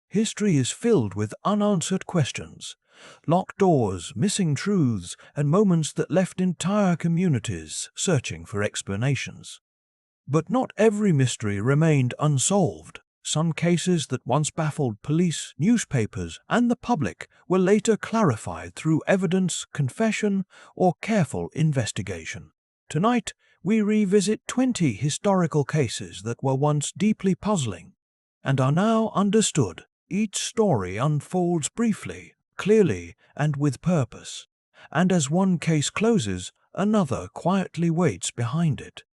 History is filled with unanswered questions, locked doors, missing truths, and moments that left entire communities searching for explanations. But not every mystery remained unsolved. Some cases that once baffled police, newspapers, and the public were later clarified through evidence, confession, or careful investigation. Tonight, we revisit 20 historical cases that were once deeply puzzling and are now understood. Each story unfolds briefly, clearly, and with purpose. And as one case closes, another quietly waits behind it.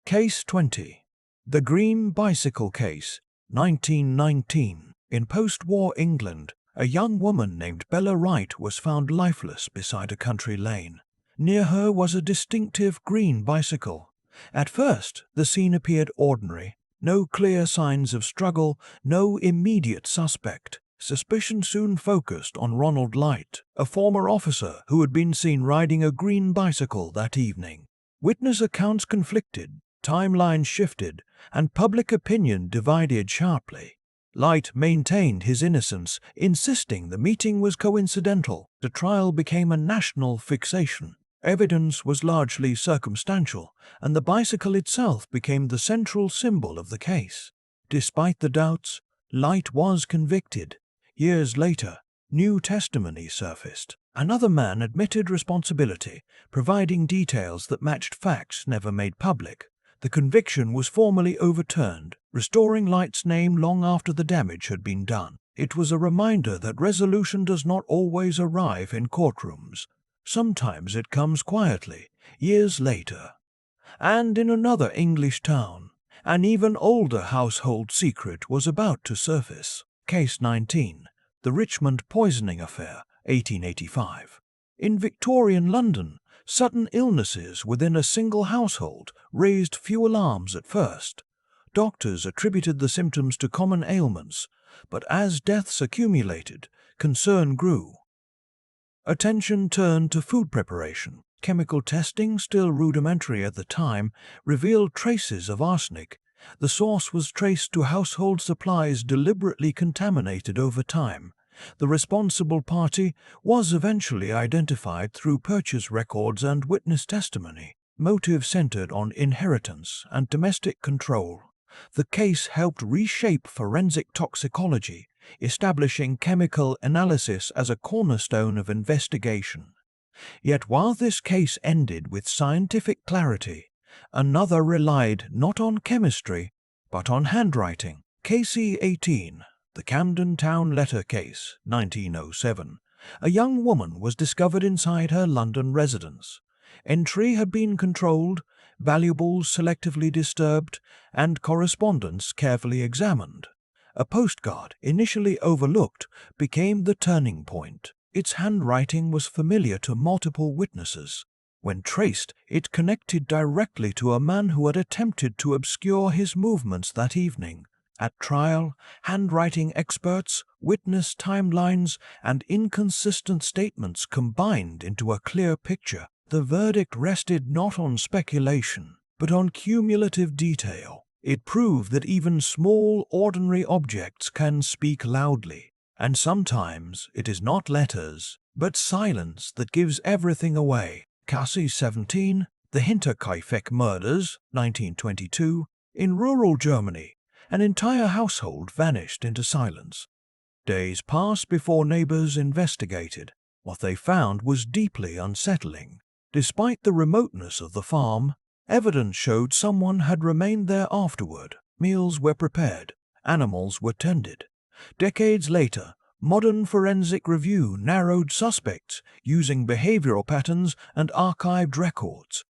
Case 20. The Green Bicycle Case, 1919. In post-war England, a young woman named Bella Wright was found lifeless beside a country lane. Near her was a distinctive green bicycle. At first, the scene appeared ordinary. No clear signs of struggle, no immediate suspect. Suspicion soon focused on Ronald Light, a former officer who had been seen riding a green bicycle that evening. Witness accounts conflicted, timelines shifted, and public opinion divided sharply. Light maintained his innocence, insisting the meeting was coincidental. The trial became a national fixation. Evidence was largely circumstantial, and the bicycle itself became the central symbol of the case. Despite the doubts, Light was convicted. Years later, new testimony surfaced. Another man admitted responsibility, providing details that matched facts never made public. The conviction was formally overturned, restoring Light's name long after the damage had been done. It was a reminder that resolution does not always arrive in courtrooms. Sometimes it comes quietly, years later. And in another English town, an even older household secret was about to surface. Case 19. The Richmond Poisoning Affair, 1885. In Victorian London, sudden illnesses within a single household raised few alarms at first. Doctors attributed the symptoms to common ailments, but as deaths accumulated, concern grew. Attention turned to food preparation. Chemical testing, still rudimentary at the time, revealed traces of arsenic. The source was traced to household supplies deliberately contaminated over time. The responsible party was eventually identified through purchase records and witness testimony. Motive centered on inheritance and domestic control. The case helped reshape forensic toxicology, establishing chemical analysis as a cornerstone of investigation. Yet while this case ended with scientific clarity, another relied not on chemistry, but on handwriting. Case 18. The Camden Town Letter Case, 1907. A young woman was discovered inside her London residence. Entry had been controlled, valuables selectively disturbed, and correspondence carefully examined. A postcard, initially overlooked, became the turning point. Its handwriting was familiar to multiple witnesses. When traced, it connected directly to a man who had attempted to obscure his movements that evening. At trial, handwriting experts, witness timelines, and inconsistent statements combined into a clear picture. The verdict rested not on speculation, but on cumulative detail. It proved that even small, ordinary objects can speak loudly, and sometimes it is not letters, but silence that gives everything away. Case 17. The Hinterkaifeck Murders, 1922. In rural Germany, an entire household vanished into silence. Days passed before neighbors investigated. What they found was deeply unsettling. Despite the remoteness of the farm, evidence showed someone had remained there afterward. Meals were prepared, animals were tended. Decades later, modern forensic review narrowed suspects using behavioral patterns and archived records.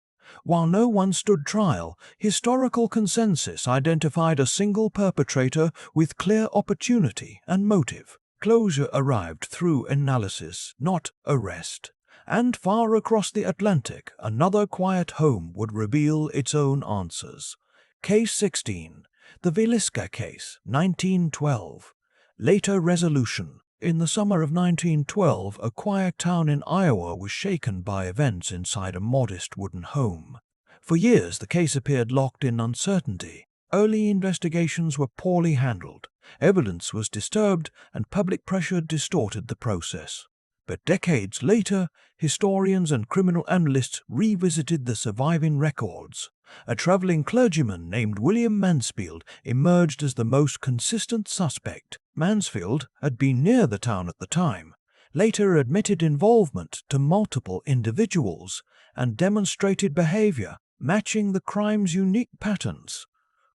While no one stood trial, historical consensus identified a single perpetrator with clear opportunity and motive. Closure arrived through analysis, not arrest. And far across the Atlantic, another quiet home would reveal its own answers. Case 16. The Villisca Case, 1912. Later resolution. In the summer of 1912, a quiet town in Iowa was shaken by events inside a modest wooden home. For years, the case appeared locked in uncertainty. Early investigations were poorly handled, evidence was disturbed, and public pressure distorted the process. But decades later, historians and criminal analysts revisited the surviving records. A traveling clergyman named William Mansfield emerged as the most consistent suspect. Mansfield had been near the town at the time, later admitted involvement to multiple individuals, and demonstrated behavior matching the crime's unique patterns.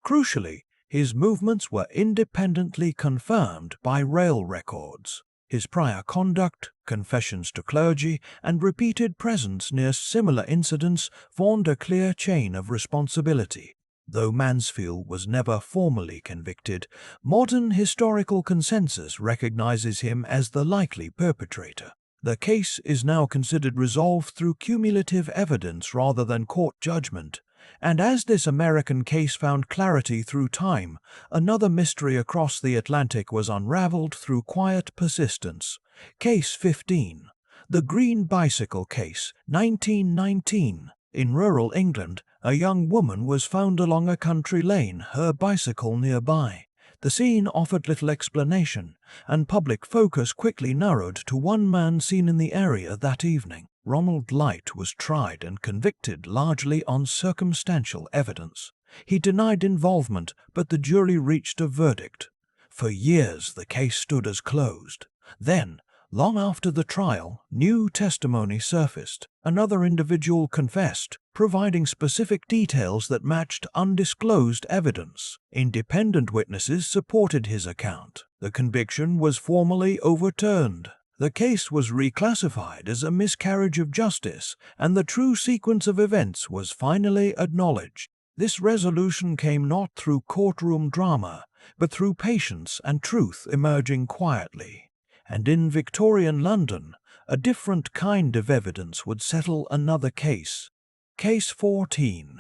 Crucially, his movements were independently confirmed by rail records. His prior conduct, confessions to clergy, and repeated presence near similar incidents formed a clear chain of responsibility. Though Mansfield was never formally convicted, modern historical consensus recognizes him as the likely perpetrator. The case is now considered resolved through cumulative evidence rather than court judgment. And as this American case found clarity through time, another mystery across the Atlantic was unraveled through quiet persistence. Case 15. The Green Bicycle Case, 1919. In rural England, a young woman was found along a country lane, her bicycle nearby. The scene offered little explanation, and public focus quickly narrowed to one man seen in the area that evening. Ronald Light was tried and convicted largely on circumstantial evidence. He denied involvement, but the jury reached a verdict. For years the case stood as closed. Then, long after the trial, new testimony surfaced. Another individual confessed, providing specific details that matched undisclosed evidence. Independent witnesses supported his account. The conviction was formally overturned. The case was reclassified as a miscarriage of justice, and the true sequence of events was finally acknowledged. This resolution came not through courtroom drama, but through patience and truth emerging quietly. And in Victorian London, a different kind of evidence would settle another case. Case 14.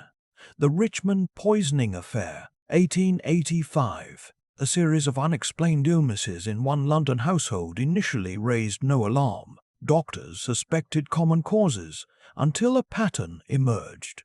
The Richmond Poisoning Affair, 1885. A series of unexplained illnesses in one London household initially raised no alarm. Doctors suspected common causes until a pattern emerged.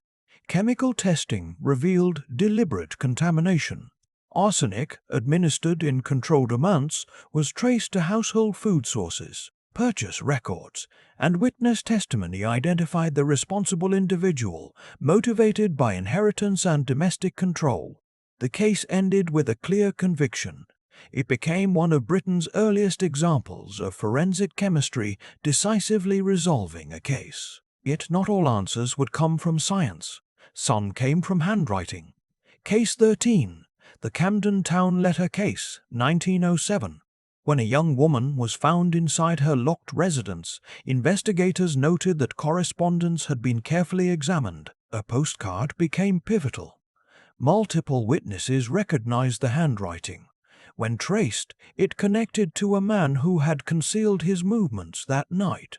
Chemical testing revealed deliberate contamination. Arsenic, administered in controlled amounts, was traced to household food sources. Purchase records and witness testimony identified the responsible individual, motivated by inheritance and domestic control. The case ended with a clear conviction. It became one of Britain's earliest examples of forensic chemistry decisively resolving a case. Yet not all answers would come from science. Some came from handwriting. Case 13. The Camden Town Letter Case, 1907. When a young woman was found inside her locked residence, investigators noted that correspondence had been carefully examined. A postcard became pivotal. Multiple witnesses recognized the handwriting. When traced, it connected to a man who had concealed his movements that night.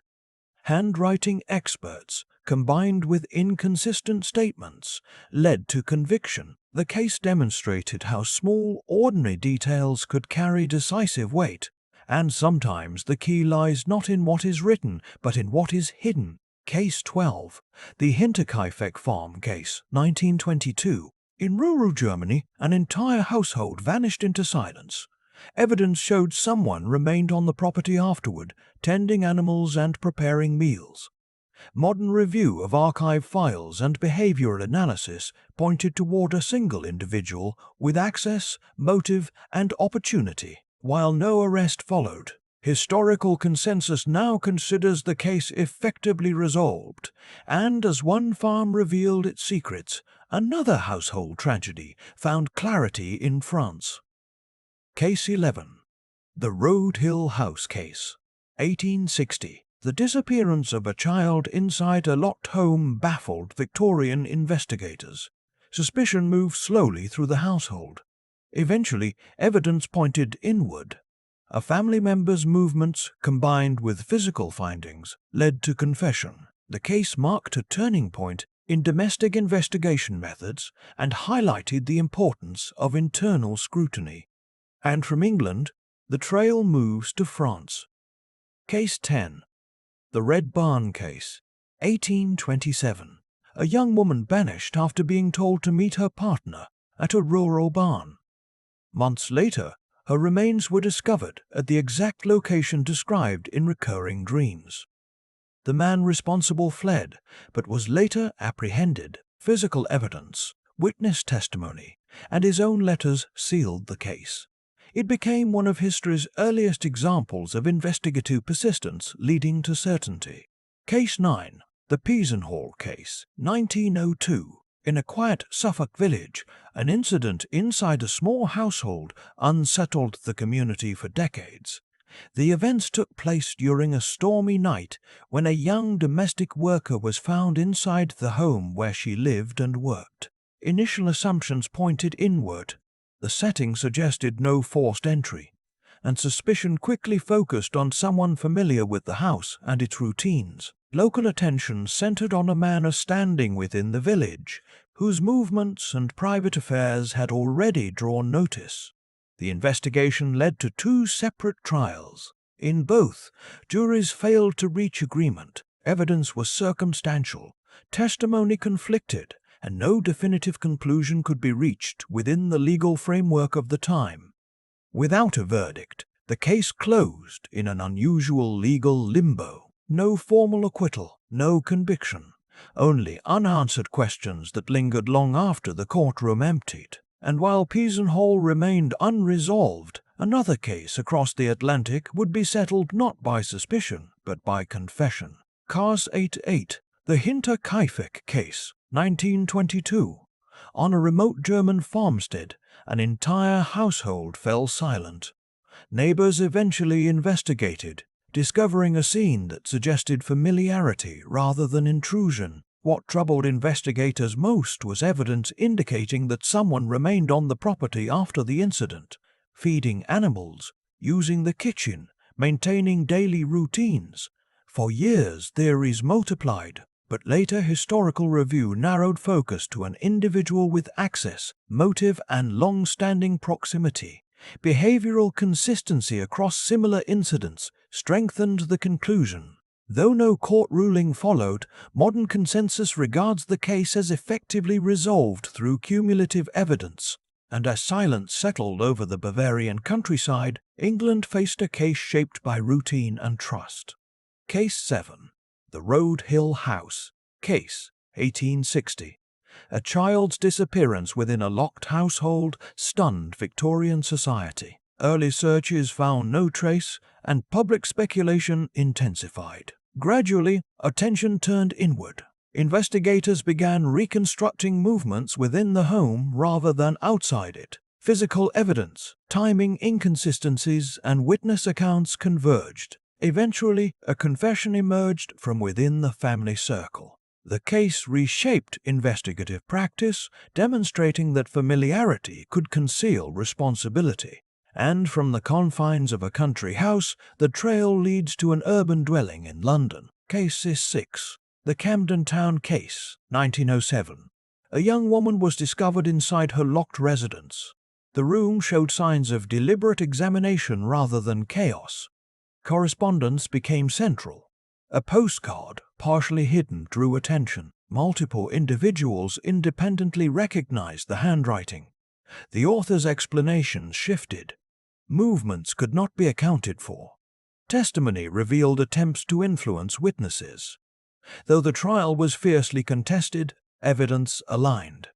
Handwriting experts, combined with inconsistent statements, led to conviction. The case demonstrated how small, ordinary details could carry decisive weight, and sometimes the key lies not in what is written, but in what is hidden. Case 12. The Hinterkaifeck Farm Case, 1922. In rural Germany, an entire household vanished into silence. Evidence showed someone remained on the property afterward, tending animals and preparing meals. Modern review of archive files and behavioral analysis pointed toward a single individual with access, motive, and opportunity. While no arrest followed, historical consensus now considers the case effectively resolved, and as one farm revealed its secrets, another household tragedy found clarity in France. Case 11. The Road Hill House Case, 1860. The disappearance of a child inside a locked home baffled Victorian investigators. Suspicion moved slowly through the household. Eventually, evidence pointed inward. A family member's movements, combined with physical findings, led to confession. The case marked a turning point in domestic investigation methods and highlighted the importance of internal scrutiny. And from England, the trail moves to France. Case 10. The Red Barn Case, 1827. A young woman vanished after being told to meet her partner. at a rural barn. Months later, her remains were discovered at the exact location described in recurring dreams. The man responsible fled, but was later apprehended. Physical evidence, witness testimony, and his own letters sealed the case. It became one of history's earliest examples of investigative persistence leading to certainty. Case 9. The Piesenhall Case, 1902. In a quiet Suffolk village, an incident inside a small household unsettled the community for decades. The events took place during a stormy night when a young domestic worker was found inside the home where she lived and worked. Initial assumptions pointed inward. The setting suggested no forced entry, and suspicion quickly focused on someone familiar with the house and its routines. Local attention centered on a man standing within the village, whose movements and private affairs had already drawn notice. The investigation led to 2 separate trials. In both, juries failed to reach agreement. Evidence was circumstantial, testimony conflicted, and no definitive conclusion could be reached within the legal framework of the time. Without a verdict, the case closed in an unusual legal limbo. No formal acquittal, no conviction, only unanswered questions that lingered long after the courtroom emptied. And while Piesenhall remained unresolved, another case across the Atlantic would be settled not by suspicion, but by confession. Case 88, the Hinterkaifeck Case, 1922. On a remote German farmstead, an entire household fell silent. Neighbors eventually investigated, discovering a scene that suggested familiarity rather than intrusion. What troubled investigators most was evidence indicating that someone remained on the property after the incident, feeding animals, using the kitchen, maintaining daily routines. For years, theories multiplied, but later historical review narrowed focus to an individual with access, motive, and long-standing proximity. Behavioral consistency across similar incidents strengthened the conclusion. Though no court ruling followed, modern consensus regards the case as effectively resolved through cumulative evidence. And as silence settled over the Bavarian countryside, England faced a case shaped by routine and trust. Case 7. The Road Hill House Case, 1860. A child's disappearance within a locked household stunned Victorian society. Early searches found no trace, and public speculation intensified. Gradually, attention turned inward. Investigators began reconstructing movements within the home rather than outside it. Physical evidence, timing inconsistencies, and witness accounts converged. Eventually, a confession emerged from within the family circle. The case reshaped investigative practice, demonstrating that familiarity could conceal responsibility. And from the confines of a country house, the trail leads to an urban dwelling in London. Case 6. The Camden Town Case, 1907. A young woman was discovered inside her locked residence. The room showed signs of deliberate examination rather than chaos. Correspondence became central. A postcard, partially hidden, drew attention. Multiple individuals independently recognized the handwriting. The author's explanations shifted. Movements could not be accounted for. Testimony revealed attempts to influence witnesses. Though the trial was fiercely contested, evidence aligned.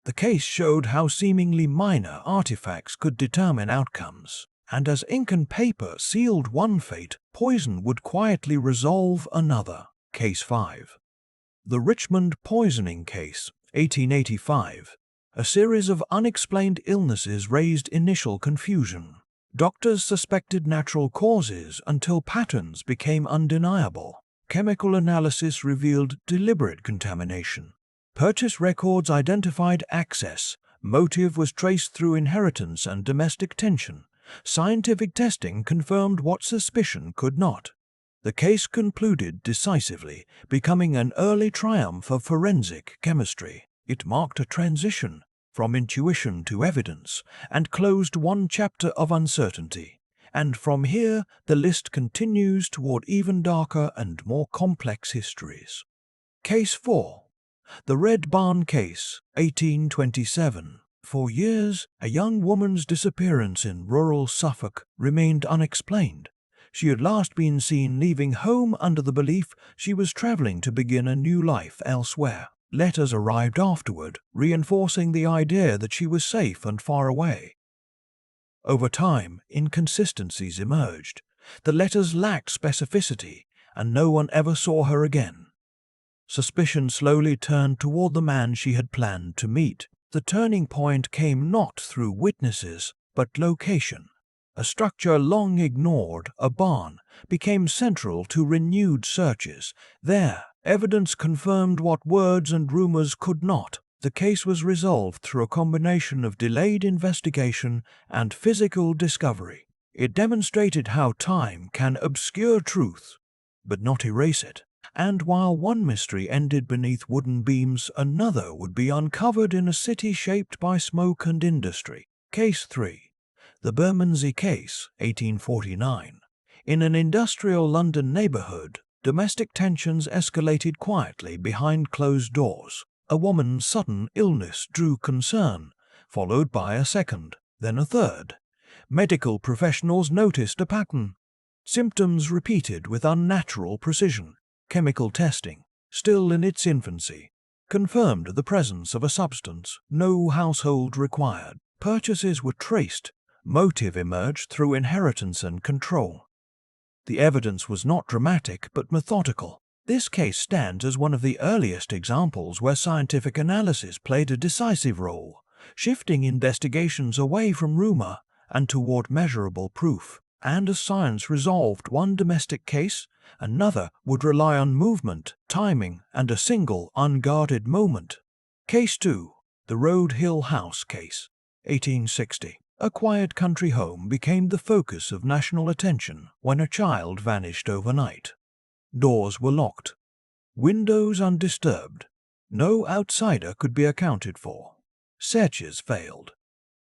The case showed how seemingly minor artifacts could determine outcomes. And as ink and paper sealed one fate, poison would quietly resolve another. Case 5. The Richmond Poisoning Case, 1885. A series of unexplained illnesses raised initial confusion. Doctors suspected natural causes until patterns became undeniable. Chemical analysis revealed deliberate contamination. Purchase records identified access. Motive was traced through inheritance and domestic tension. Scientific testing confirmed what suspicion could not. The case concluded decisively, becoming an early triumph of forensic chemistry. It marked a transition from intuition to evidence and closed one chapter of uncertainty. And from here, the list continues toward even darker and more complex histories. Case 4. The Red Barn Case, 1827. For years, a young woman's disappearance in rural Suffolk remained unexplained. She had last been seen leaving home under the belief she was traveling to begin a new life elsewhere. Letters arrived afterward, reinforcing the idea that she was safe and far away. Over time, inconsistencies emerged. The letters lacked specificity, and no one ever saw her again. Suspicion slowly turned toward the man she had planned to meet. The turning point came not through witnesses, but location. A structure long ignored, a barn, became central to renewed searches. There, evidence confirmed what words and rumors could not. The case was resolved through a combination of delayed investigation and physical discovery. It demonstrated how time can obscure truth, but not erase it. And while one mystery ended beneath wooden beams, another would be uncovered in a city shaped by smoke and industry. Case 3. The Bermondsey Case, 1849. In an industrial London neighborhood, domestic tensions escalated quietly behind closed doors. A woman's sudden illness drew concern, followed by a second, then a third. Medical professionals noticed a pattern. Symptoms repeated with unnatural precision. Chemical testing, still in its infancy, confirmed the presence of a substance no household required. Purchases were traced. Motive emerged through inheritance and control. The evidence was not dramatic but methodical. This case stands as one of the earliest examples where scientific analysis played a decisive role, shifting investigations away from rumor and toward measurable proof. And as science resolved one domestic case, another would rely on movement, timing, and a single unguarded moment. Case 2. The Road Hill House Case, 1860. A quiet country home became the focus of national attention when a child vanished overnight. Doors were locked, windows undisturbed. No outsider could be accounted for. Searches failed.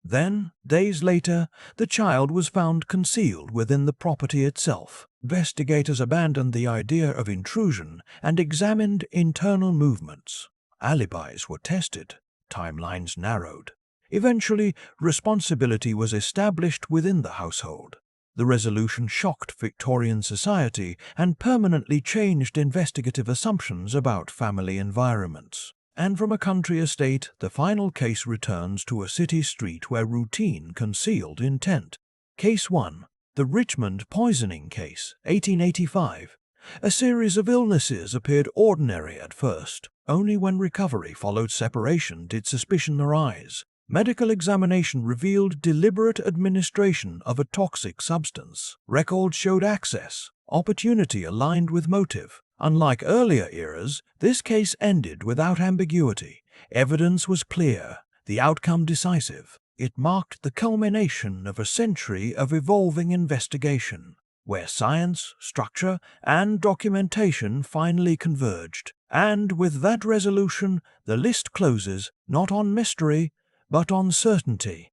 Then, days later, the child was found concealed within the property itself. Investigators abandoned the idea of intrusion and examined internal movements. Alibis were tested, timelines narrowed. Eventually, responsibility was established within the household. The resolution shocked Victorian society and permanently changed investigative assumptions about family environments. And from a country estate, the final case returns to a city street where routine concealed intent. Case 1. The Richmond Poisoning Case, 1885. A series of illnesses appeared ordinary at first. Only when recovery followed separation did suspicion arise. Medical examination revealed deliberate administration of a toxic substance. Records showed access, opportunity aligned with motive. Unlike earlier eras, this case ended without ambiguity. Evidence was clear, the outcome decisive. It marked the culmination of a century of evolving investigation, where science, structure, and documentation finally converged. And with that resolution, the list closes not on mystery, but on certainty.